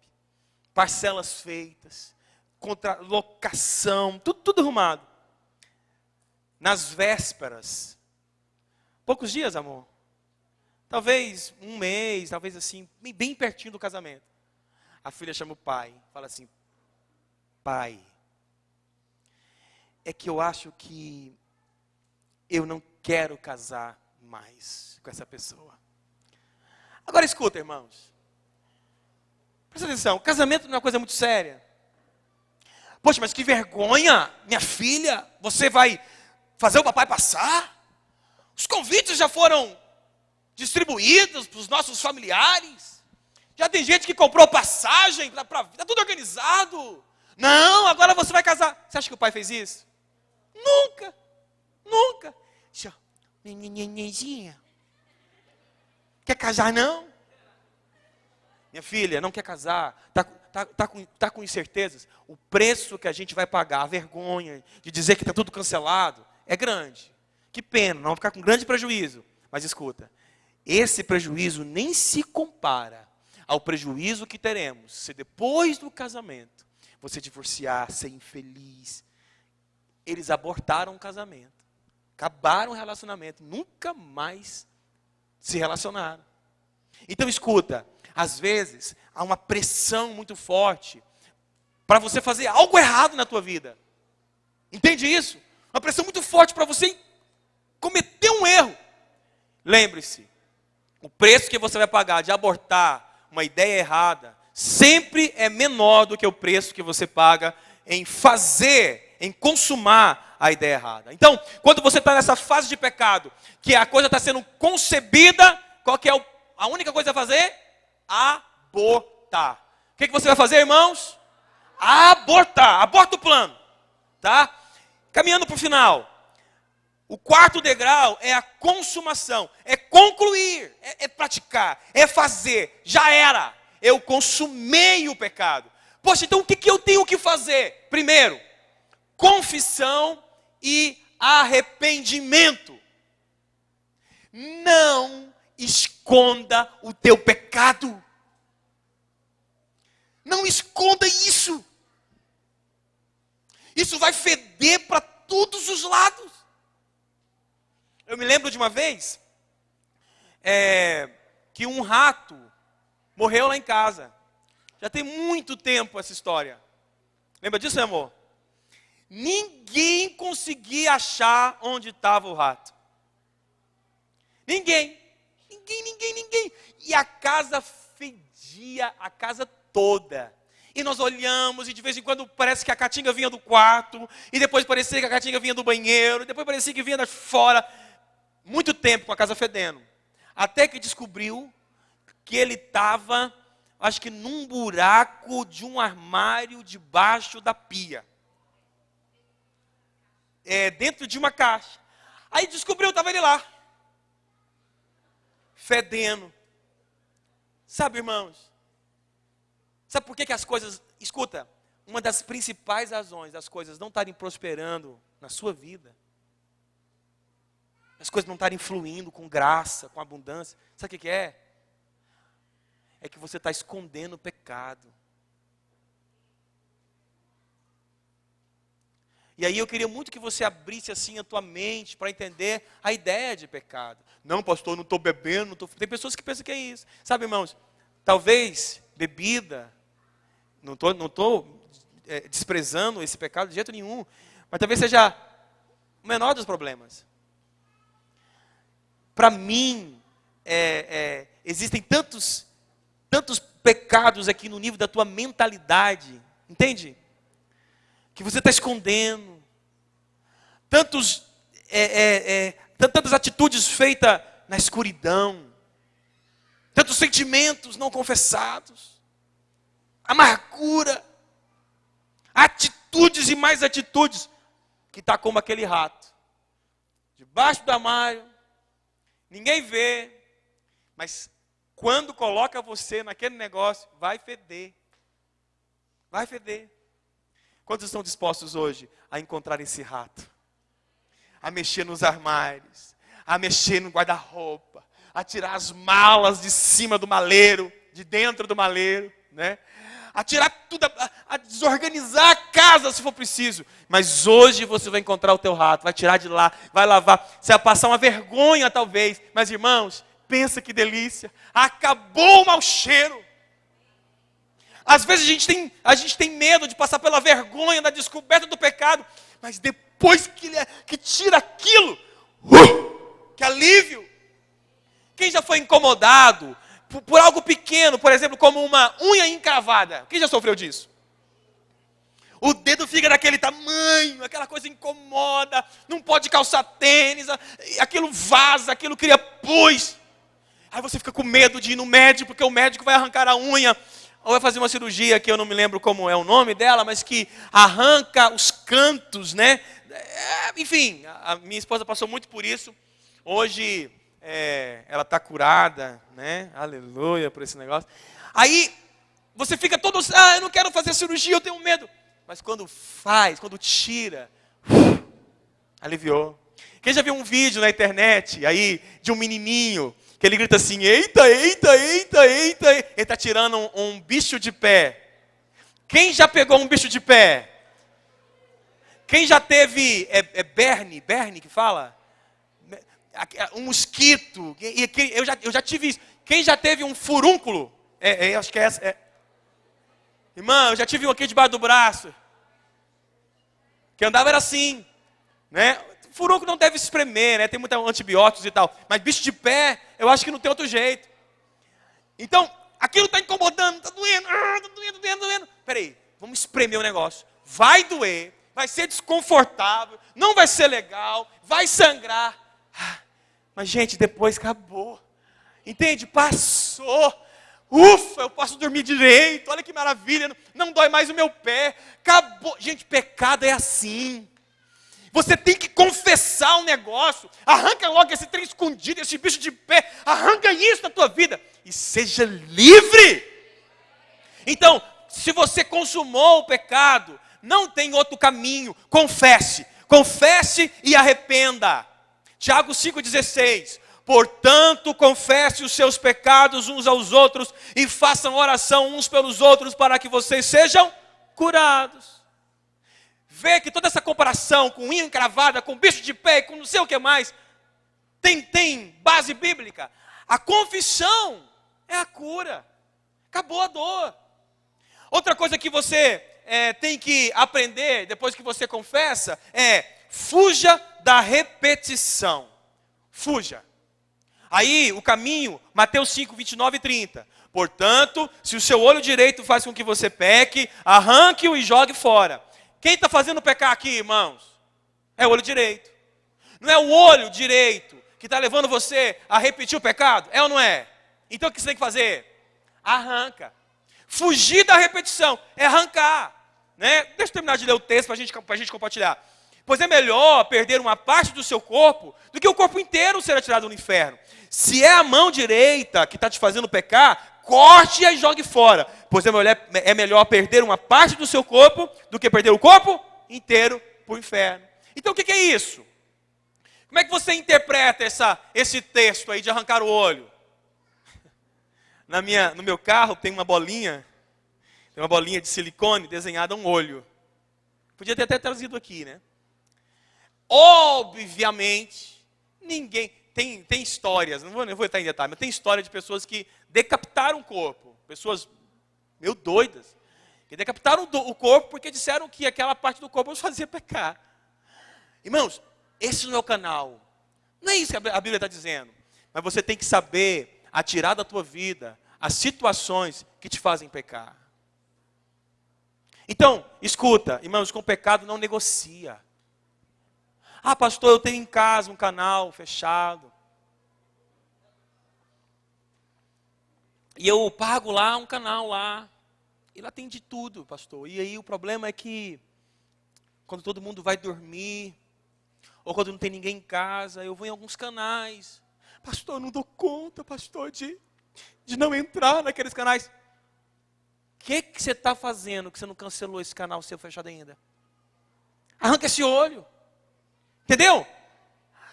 Parcelas feitas. Locação. Tudo arrumado. Nas vésperas. Poucos dias, amor. talvez um mês, talvez assim, bem pertinho do casamento. A filha chama o pai, fala assim: pai, é que eu acho que eu não quero casar mais com essa pessoa. Agora escuta, irmãos. Presta atenção, casamento não é uma coisa muito séria. Poxa, mas que vergonha, minha filha, você vai fazer o papai passar? Os convites já foram distribuídos para os nossos familiares. Já tem gente que comprou passagem para está tudo organizado. Não, agora você vai casar. Você acha que o pai fez isso? Nunca, nunca. Nenenzinha, quer casar não? Minha filha, não quer casar, está com incertezas. O preço que a gente vai pagar, a vergonha de dizer que está tudo cancelado, é grande. Que pena, não vamos ficar com grande prejuízo. Mas escuta, esse prejuízo nem se compara ao prejuízo que teremos se depois do casamento você divorciar, ser infeliz. Eles abortaram o casamento, acabaram o relacionamento, nunca mais se relacionaram. Então escuta, às vezes há uma pressão muito forte para você fazer algo errado na tua vida. Entende isso? Uma pressão muito forte para você cometer um erro. Lembre-se, o preço que você vai pagar de abortar uma ideia errada sempre é menor do que o preço que você paga em fazer, em consumar a ideia errada. Então, quando você está nessa fase de pecado, que a coisa está sendo concebida, qual que é a única coisa a fazer? Abortar. O que você vai fazer, irmãos? Abortar. Aborta o plano. Tá? Caminhando para o final. O quarto degrau é a consumação. É concluir. É praticar. É fazer. Já era. Eu consumei o pecado. Poxa, então o que eu tenho que fazer? Primeiro, confissão e arrependimento. Não esconda o teu pecado. Não esconda isso. Isso vai feder para todos os lados. Eu me lembro de uma vez que um rato morreu lá em casa. Já tem muito tempo essa história. Lembra disso, meu amor? Ninguém conseguia achar onde estava o rato. Ninguém. E a casa fedia, a casa toda. E nós olhamos e de vez em quando parece que a caatinga vinha do quarto. E depois parecia que a caatinga vinha do banheiro. E depois parecia que vinha de fora. Muito tempo com a casa fedendo. Até que descobriu que ele estava, acho que num buraco de um armário debaixo da pia. Dentro de uma caixa. Aí descobriu, estava ele lá. Fedendo. Sabe, irmãos? Sabe por que as coisas... Escuta, uma das principais razões das coisas não estarem prosperando na sua vida, as coisas não estarem fluindo com graça, com abundância, sabe o que é? É que você está escondendo o pecado. E aí eu queria muito que você abrisse assim a tua mente para entender a ideia de pecado. Não, pastor, não estou bebendo. Tem pessoas que pensam que é isso. Sabe, irmãos, talvez bebida, não estou desprezando esse pecado de jeito nenhum, mas talvez seja o menor dos problemas. Para mim, existem tantos pecados aqui no nível da tua mentalidade, entende? Que você está escondendo, tantas atitudes feitas na escuridão, tantos sentimentos não confessados, amargura, atitudes e mais atitudes, que está como aquele rato, debaixo do armário, ninguém vê, mas quando coloca você naquele negócio, vai feder, vai feder. Quantos estão dispostos hoje a encontrar esse rato? A mexer nos armários, a mexer no guarda-roupa, a tirar as malas de cima do maleiro, de dentro do maleiro, né? A tirar tudo, a desorganizar a casa se for preciso. Mas hoje você vai encontrar o teu rato, vai tirar de lá, vai lavar. Você vai passar uma vergonha talvez. Mas irmãos, pensa que delícia. Acabou o mau cheiro. Às vezes a gente tem medo de passar pela vergonha da descoberta do pecado. Mas depois que tira aquilo, que alívio. Quem já foi incomodado por algo pequeno, por exemplo, como uma unha encravada? Quem já sofreu disso? O dedo fica daquele tamanho, aquela coisa incomoda, não pode calçar tênis, aquilo vaza, aquilo cria pus. Aí você fica com medo de ir no médico, porque o médico vai arrancar a unha, ou vai fazer uma cirurgia que eu não me lembro como é o nome dela, mas que arranca os cantos, né? Enfim, a minha esposa passou muito por isso. Hoje ela está curada, né? Aleluia por esse negócio. Aí você fica todo, eu não quero fazer cirurgia, eu tenho medo. Mas quando tira, aliviou. Quem já viu um vídeo na internet aí de um menininho que ele grita assim, eita, eita, eita, eita, ele está tirando um bicho de pé. Quem já pegou um bicho de pé? Quem já teve, berne que fala? Um mosquito, eu já tive isso. Quem já teve um furúnculo? Acho que é essa. Irmã, eu já tive um aqui debaixo do braço. Que andava era assim, né? Furúnculo não deve espremer, né? Tem muitos antibióticos e tal. Mas bicho de pé, eu acho que não tem outro jeito. Então, aquilo está incomodando, está doendo, está doendo. Peraí, vamos espremer o negócio. Vai doer, vai ser desconfortável, não vai ser legal, vai sangrar. Mas, gente, depois acabou. Entende? Passou. Ufa, eu posso dormir direito, olha que maravilha, não dói mais o meu pé, acabou. Gente, pecado é assim. Você tem que confessar um negócio, arranca logo esse trem escondido, esse bicho de pé, arranca isso da tua vida e seja livre. Então, se você consumou o pecado, não tem outro caminho, confesse e arrependa. Tiago 5,16. Portanto, confesse os seus pecados uns aos outros e façam oração uns pelos outros para que vocês sejam curados. Vê que toda essa comparação com unha encravada, com bicho de pé, com não sei o que mais, tem base bíblica. A confissão é a cura. Acabou a dor. Outra coisa que você tem que aprender depois que você confessa fuja da repetição. Fuja. Aí, o caminho, Mateus 5, 29 e 30. Portanto, se o seu olho direito faz com que você peque, arranque-o e jogue fora. Quem está fazendo pecar aqui, irmãos? É o olho direito. Não é o olho direito que está levando você a repetir o pecado? É ou não é? Então, o que você tem que fazer? Arranca. Fugir da repetição, é arrancar. Né? Deixa eu terminar de ler o texto para a gente compartilhar. Pois é melhor perder uma parte do seu corpo do que o corpo inteiro ser atirado no inferno. Se é a mão direita que está te fazendo pecar, corte-a e jogue fora. Pois é melhor perder uma parte do seu corpo do que perder o corpo inteiro para o inferno. Então o que é isso? Como é que você interpreta esse texto aí de arrancar o olho? No meu carro tem uma bolinha de silicone desenhada um olho. Podia ter até trazido aqui, né? Obviamente, ninguém... Tem histórias, não vou entrar em detalhe, mas tem história de pessoas que decapitaram o corpo. Pessoas meio doidas. Que decapitaram o corpo porque disseram que aquela parte do corpo os fazia pecar. Irmãos, esse não é o canal. Não é isso que a Bíblia está dizendo. Mas você tem que saber atirar da tua vida as situações que te fazem pecar. Então, escuta, irmãos, com o pecado não negocia. Ah, pastor, eu tenho em casa um canal fechado. E eu pago lá um canal lá. E lá tem de tudo, pastor. E aí o problema é que quando todo mundo vai dormir, ou quando não tem ninguém em casa, eu vou em alguns canais. Pastor, eu não dou conta, pastor, de não entrar naqueles canais. O que você está fazendo que você não cancelou esse canal seu fechado ainda? Arranca esse olho. Entendeu?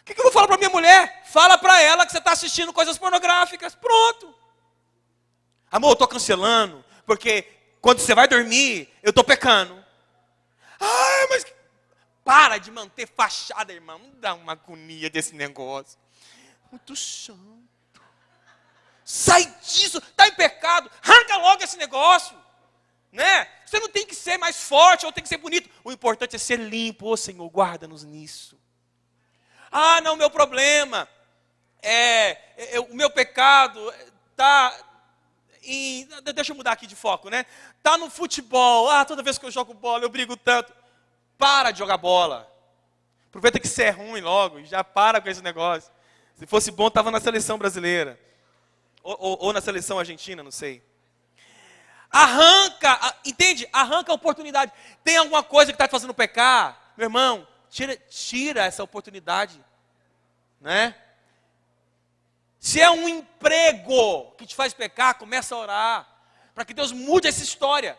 O que eu vou falar para minha mulher? Fala para ela que você está assistindo coisas pornográficas. Pronto. Amor, eu estou cancelando, porque quando você vai dormir, eu estou pecando. Ah, mas para de manter fachada, irmão. Não dá uma agonia desse negócio. Muito santo. Sai disso, está em pecado, arranca logo esse negócio. Né? Você não tem que ser mais forte ou tem que ser bonito. O importante é ser limpo. Ô Senhor, guarda-nos nisso. Ah, não, meu problema o meu pecado está em... Deixa eu mudar aqui de foco, né? Está no futebol. Ah, toda vez que eu jogo bola eu brigo tanto. Para de jogar bola. Aproveita que você é ruim logo e já para com esse negócio. Se fosse bom, estava na seleção brasileira. Ou na seleção argentina, não sei. Arranca, entende? Arranca a oportunidade. Tem alguma coisa que está te fazendo pecar? Meu irmão, tira essa oportunidade. Né? Se é um emprego que te faz pecar, começa a orar. Para que Deus mude essa história.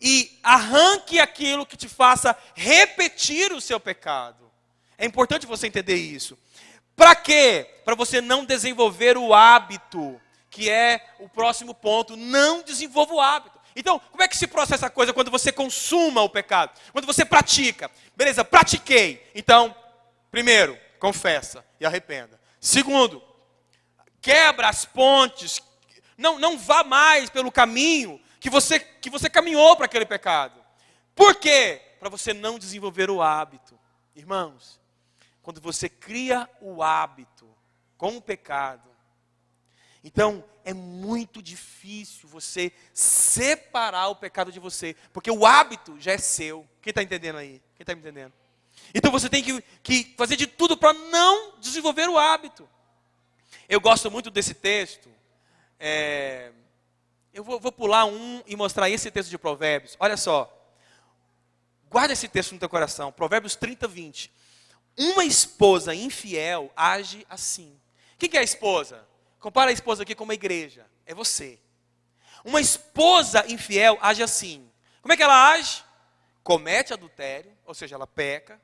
E arranque aquilo que te faça repetir o seu pecado. É importante você entender isso. Para quê? Para você não desenvolver o hábito, que é o próximo ponto. Não desenvolva o hábito. Então, como é que se processa a coisa quando você consuma o pecado? Quando você pratica. Beleza, pratiquei. Então, primeiro, confessa e arrependa. Segundo, quebra as pontes. Não vá mais pelo caminho que você caminhou para aquele pecado. Por quê? Para você não desenvolver o hábito. Irmãos, quando você cria o hábito com o pecado, então é muito difícil você separar o pecado de você, porque o hábito já é seu. Quem está entendendo aí? Quem está me entendendo? Então você tem que fazer de tudo para não desenvolver o hábito. Eu gosto muito desse texto. Eu vou pular e mostrar esse texto de Provérbios. Olha só. Guarda esse texto no teu coração. Provérbios 30, 20. Uma esposa infiel age assim. O que é a esposa? Compara a esposa aqui com uma igreja. É você. Uma esposa infiel age assim. Como é que ela age? Comete adultério, ou seja, ela peca.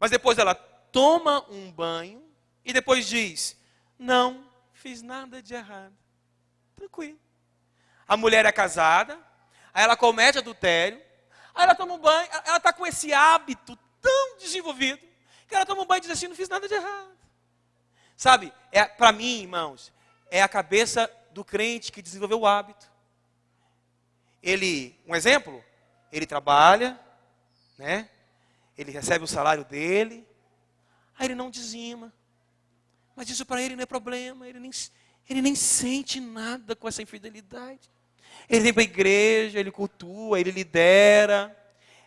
Mas depois ela toma um banho e depois diz: não fiz nada de errado. Tranquilo. A mulher é casada, aí ela comete adultério, aí ela toma um banho, ela está com esse hábito tão desenvolvido, que ela toma um banho e diz assim: não fiz nada de errado. Sabe, para mim, irmãos, é a cabeça do crente que desenvolveu o hábito. Um exemplo, ele trabalha, né? Ele recebe o salário dele, aí ele não dizima. Mas isso para ele não é problema, ele nem sente nada com essa infidelidade. Ele vem para a igreja, ele cultua, ele lidera.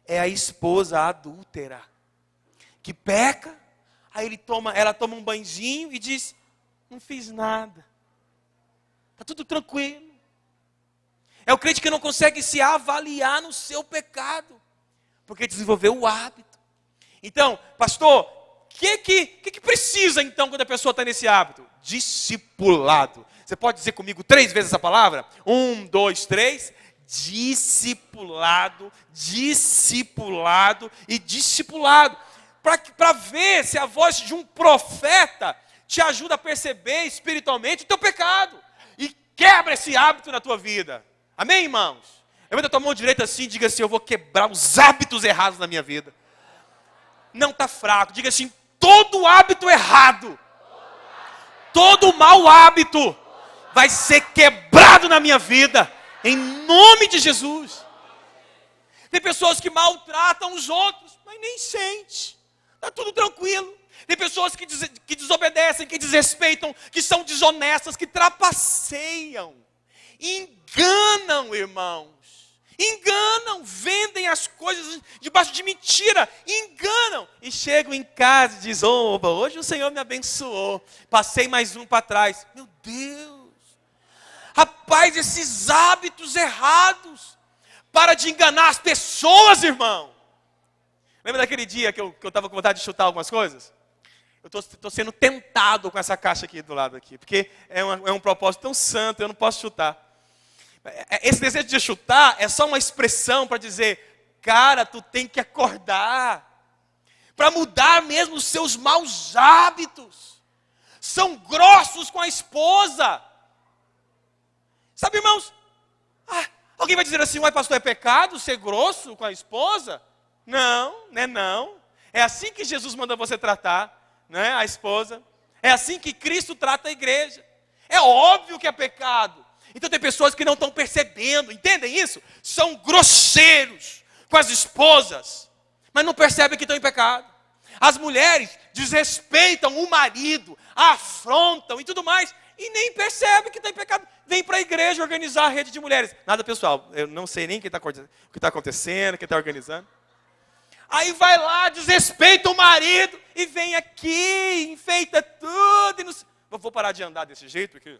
É a esposa adúltera que peca, aí ela toma um banhozinho e diz: não fiz nada. Está tudo tranquilo. É o crente que não consegue se avaliar no seu pecado, porque desenvolveu o hábito. Então, pastor, o que precisa então quando a pessoa está nesse hábito? Discipulado. Você pode dizer comigo 3 vezes essa palavra? 1, 2, 3. Discipulado, discipulado e discipulado. Para ver se a voz de um profeta te ajuda a perceber espiritualmente o teu pecado. E quebra esse hábito na tua vida. Amém, irmãos? Levanta a tua mão direita assim e diga assim: eu vou quebrar os hábitos errados na minha vida. Não está fraco, diga assim: todo hábito errado, todo mau hábito vai ser quebrado na minha vida, em nome de Jesus. Tem pessoas que maltratam os outros, mas nem sente, está tudo tranquilo. Tem pessoas que desobedecem, que desrespeitam, que são desonestas, que trapaceiam, enganam, irmãos. Enganam, vendem as coisas debaixo de mentira, enganam. E chegam em casa e dizem: oba, hoje o Senhor me abençoou, passei mais um para trás. Meu Deus, rapaz, esses hábitos errados, para de enganar as pessoas, irmão. Lembra daquele dia que eu estava com vontade de chutar algumas coisas? Eu estou sendo tentado com essa caixa aqui do lado aqui, porque é um propósito tão santo, eu não posso chutar. Esse desejo de chutar é só uma expressão para dizer: cara, tu tem que acordar, para mudar mesmo os seus maus hábitos. São grossos com a esposa. Sabe, irmãos? Alguém vai dizer assim: uai, pastor, é pecado ser grosso com a esposa? Não, né, não. É assim que Jesus manda você tratar, né, a esposa. É assim que Cristo trata a igreja. É óbvio que é pecado. Então tem pessoas que não estão percebendo, entendem isso? São grosseiros com as esposas, mas não percebem que estão em pecado. As mulheres desrespeitam o marido, afrontam e tudo mais, e nem percebem que estão em pecado. Vem para a igreja organizar a rede de mulheres. Nada pessoal, eu não sei nem o que está acontecendo, quem está organizando. Aí vai lá, desrespeita o marido, e vem aqui, enfeita tudo. E não... Vou parar de andar desse jeito, porque...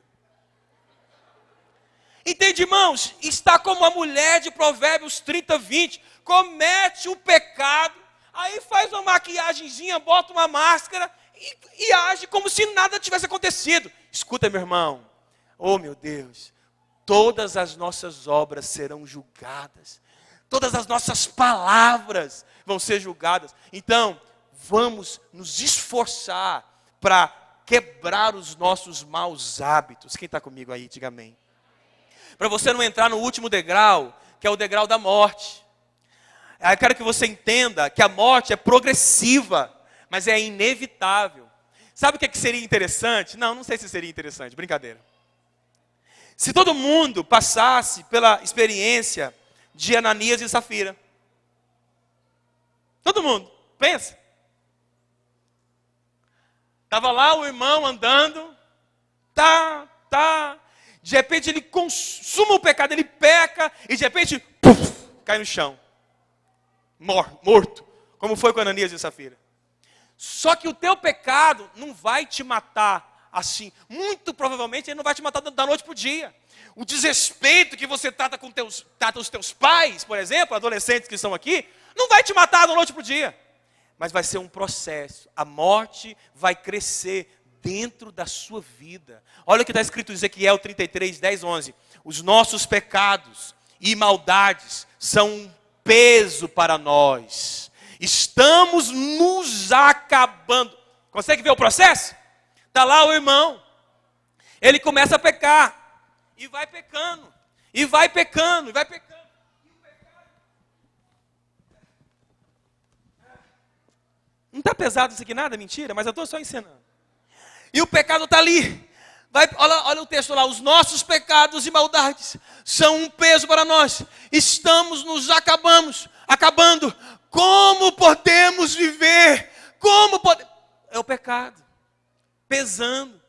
Entende, irmãos? Está como a mulher de Provérbios 30, 20. Comete o pecado, aí faz uma maquiagemzinha, bota uma máscara e age como se nada tivesse acontecido. Escuta, meu irmão. Oh, meu Deus. Todas as nossas obras serão julgadas. Todas as nossas palavras vão ser julgadas. Então, vamos nos esforçar para quebrar os nossos maus hábitos. Quem está comigo aí, diga amém. Para você não entrar no último degrau, que é o degrau da morte. Eu quero que você entenda que a morte é progressiva, mas é inevitável. Sabe o que seria interessante? Não sei se seria interessante, brincadeira. Se todo mundo passasse pela experiência de Ananias e Safira. Todo mundo, pensa. Estava lá o irmão andando, de repente ele consuma o pecado, ele peca, e de repente, puf, cai no chão. Morto, como foi com Ananias e Safira. Só que o teu pecado não vai te matar assim. Muito provavelmente ele não vai te matar da noite para o dia. O desrespeito que você trata os teus pais, por exemplo, adolescentes que estão aqui, não vai te matar da noite para o dia. Mas vai ser um processo. A morte vai crescer dentro da sua vida. Olha o que está escrito em Ezequiel 33, 10, 11. Os nossos pecados e maldades são um peso para nós. Estamos nos acabando. Consegue ver o processo? Está lá o irmão. Ele começa a pecar. E vai pecando. E vai pecando. E vai pecando. Não está pesado isso aqui nada? Mentira. Mas eu estou só ensinando. E o pecado está ali. Olha o texto lá. Os nossos pecados e maldades são um peso para nós. Estamos nos acabando. Como podemos viver? É o pecado. Pesando.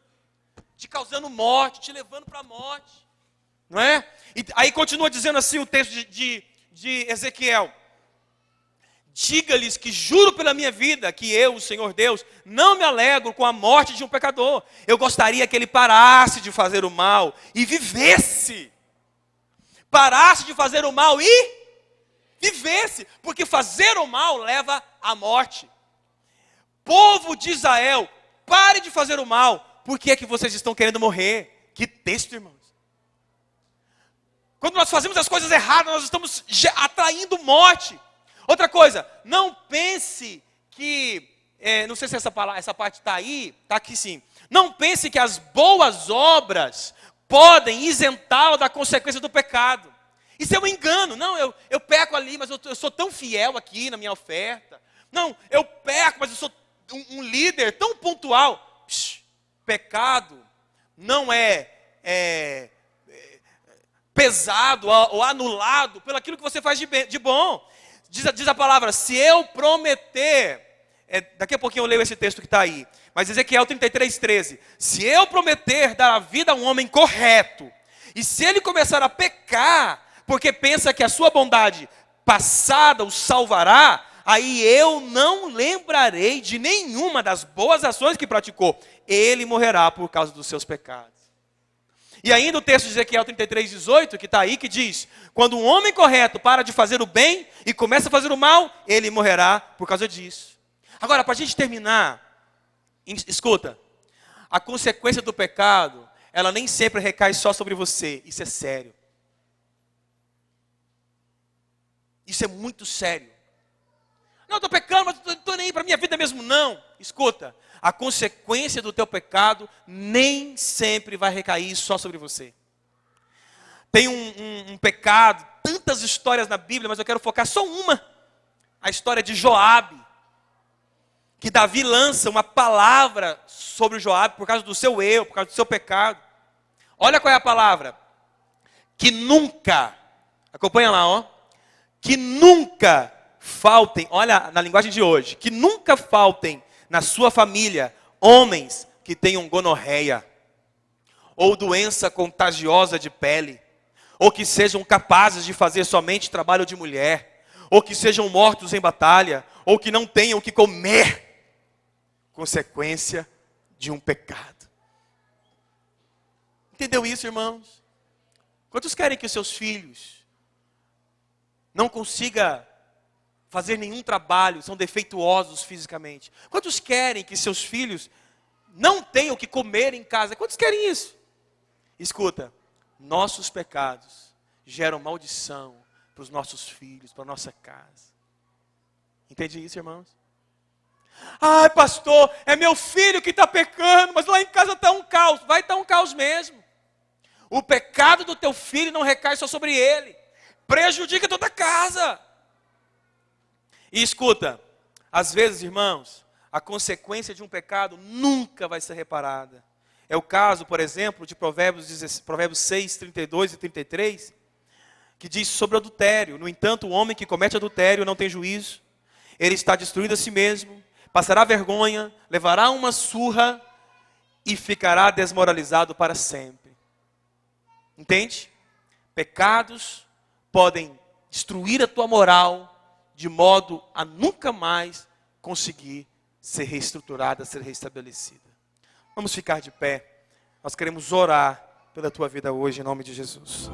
Te causando morte. Te levando para a morte. Não é? E aí continua dizendo assim o texto de Ezequiel. Diga-lhes que juro pela minha vida que eu, o Senhor Deus, não me alegro com a morte de um pecador. Eu gostaria que ele parasse de fazer o mal e vivesse. Parasse de fazer o mal e vivesse. Porque fazer o mal leva à morte. Povo de Israel, pare de fazer o mal. Por que é que vocês estão querendo morrer? Que texto, irmãos. Quando nós fazemos as coisas erradas, nós estamos atraindo morte. Outra coisa, não pense que, não sei se essa parte está aí, está aqui sim. Não pense que as boas obras podem isentá-lo da consequência do pecado. Isso é um engano. Não, eu peco ali, mas eu sou tão fiel aqui na minha oferta. Não, eu peco, mas eu sou um líder tão pontual. Pecado não é pesado ou anulado pelo aquilo que você faz de bom. Diz a palavra, se eu prometer, daqui a pouquinho eu leio esse texto que está aí, mas Ezequiel 33, 13, se eu prometer dar a vida a um homem correto, e se ele começar a pecar, porque pensa que a sua bondade passada o salvará, aí eu não lembrarei de nenhuma das boas ações que praticou, ele morrerá por causa dos seus pecados. E ainda o texto de Ezequiel 33, 18, que está aí, que diz, quando um homem correto para de fazer o bem e começa a fazer o mal, ele morrerá por causa disso. Agora, para a gente terminar, escuta, a consequência do pecado, ela nem sempre recai só sobre você, isso é sério. Isso é muito sério. Não, eu estou pecando, mas não estou nem aí para a minha vida mesmo, não. Escuta, a consequência do teu pecado nem sempre vai recair só sobre você. Tem um pecado, tantas histórias na Bíblia, mas eu quero focar só uma. A história de Joabe. Que Davi lança uma palavra sobre o Joabe por causa do seu erro, por causa do seu pecado. Olha qual é a palavra. Que nunca, acompanha lá, ó. Que nunca faltem, olha na linguagem de hoje, que nunca faltem na sua família homens que tenham gonorreia, ou doença contagiosa de pele, ou que sejam capazes de fazer somente trabalho de mulher, ou que sejam mortos em batalha, ou que não tenham o que comer, consequência de um pecado. Entendeu isso, irmãos? Quantos querem que os seus filhos não consigam fazer nenhum trabalho, são defeituosos fisicamente? Quantos querem que seus filhos não tenham o que comer em casa? Quantos querem isso? Escuta, nossos pecados geram maldição para os nossos filhos, para a nossa casa. Entende isso, irmãos? Ai, pastor, é meu filho que está pecando, mas lá em casa está um caos. Vai estar um caos mesmo. O pecado do teu filho não recai só sobre ele, prejudica toda a casa. E escuta, às vezes, irmãos, a consequência de um pecado nunca vai ser reparada. É o caso, por exemplo, de Provérbios 6, 32 e 33, que diz sobre o adultério. No entanto, o homem que comete adultério não tem juízo, ele está destruindo a si mesmo, passará vergonha, levará uma surra e ficará desmoralizado para sempre. Entende? Pecados podem destruir a tua moral de modo a nunca mais conseguir ser reestruturada, ser restabelecida. Vamos ficar de pé. Nós queremos orar pela tua vida hoje, em nome de Jesus.